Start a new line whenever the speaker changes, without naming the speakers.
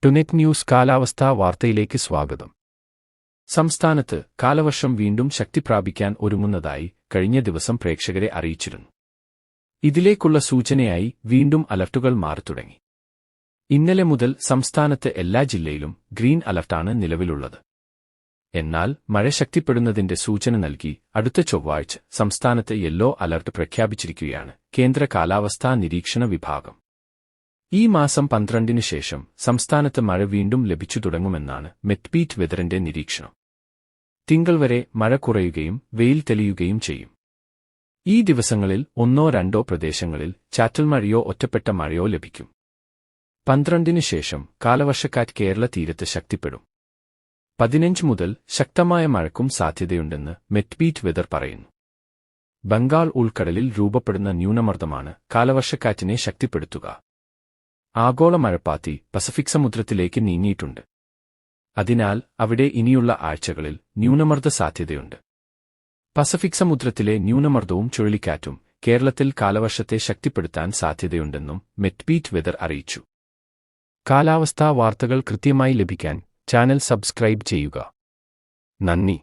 ടുനെറ്റ് news കാലാവസ്ഥാ വാർത്തയിലേക്ക് സ്വാഗതം. സംസ്ഥാനത്ത് കാലവർഷം വീണ്ടും ശക്തി പ്രാപിക്കാൻ ഒരുങ്ങുന്നതായി കഴിഞ്ഞ ദിവസം പ്രേക്ഷകരെ അറിയിച്ചിരുന്നു. ഇതിലേക്കുള്ള സൂചനയായി വീണ്ടും അലർട്ടുകൾ മാറിത്തുടങ്ങി. ഇന്നലെ മുതൽ സംസ്ഥാനത്ത് എല്ലാ ജില്ലയിലും ഗ്രീൻ അലർട്ടാണ് നിലവിലുള്ളത്. എന്നാൽ മഴ ശക്തിപ്പെടുന്നതിന്റെ സൂചന നൽകി അടുത്ത ചൊവ്വാഴ്ച സംസ്ഥാനത്ത് യെല്ലോ അലർട്ട് പ്രഖ്യാപിച്ചിരിക്കുകയാണ് കേന്ദ്ര കാലാവസ്ഥാ നിരീക്ഷണ വിഭാഗം. ഈ മാസം 12-ന് ശേഷം സംസ്ഥാനത്ത് മഴ വീണ്ടും ലഭിച്ചു തുടങ്ങുമെന്നാണ് മെറ്റ്ബീറ്റ് വെതറിന്റെ നിരീക്ഷണം. തിങ്കൾ വരെ മഴ കുറയുകയും വെയിൽ തെളിയുകയും ചെയ്യും. ഈ ദിവസങ്ങളിൽ 1-2 പ്രദേശങ്ങളിൽ ചാറ്റൽ മഴയോ ഒറ്റപ്പെട്ട മഴയോ ലഭിക്കും. 12-ന് ശേഷം കാലവർഷക്കാറ്റ് കേരള തീരത്ത് ശക്തിപ്പെടും. 15 മുതൽ ശക്തമായ മഴയ്ക്കും സാധ്യതയുണ്ടെന്ന് മെറ്റ്ബീറ്റ് വെതർ പറയുന്നു. ബംഗാൾ ഉൾക്കടലിൽ രൂപപ്പെടുന്ന ന്യൂനമർദ്ദമാണ് കാലവർഷക്കാറ്റിനെ ശക്തിപ്പെടുത്തുക. ആഗോള മഴപ്പാത്തി പസഫിക് സമുദ്രത്തിലേക്ക് നീങ്ങിയിട്ടുണ്ട്. അതിനാൽ അവിടെ ഇനിയുള്ള ആഴ്ചകളിൽ ന്യൂനമർദ്ദ സാധ്യതയുണ്ട്. പസഫിക് സമുദ്രത്തിലെ ന്യൂനമർദ്ദവും ചുഴലിക്കാറ്റും കേരളത്തിൽ കാലവർഷത്തെ ശക്തിപ്പെടുത്താൻ സാധ്യതയുണ്ടെന്നും മെറ്റ്ബീറ്റ് വെതർ അറിയിച്ചു. കാലാവസ്ഥാ വാർത്തകൾ കൃത്യമായി ലഭിക്കാൻ ചാനൽ സബ്സ്ക്രൈബ് ചെയ്യുക. നന്ദി.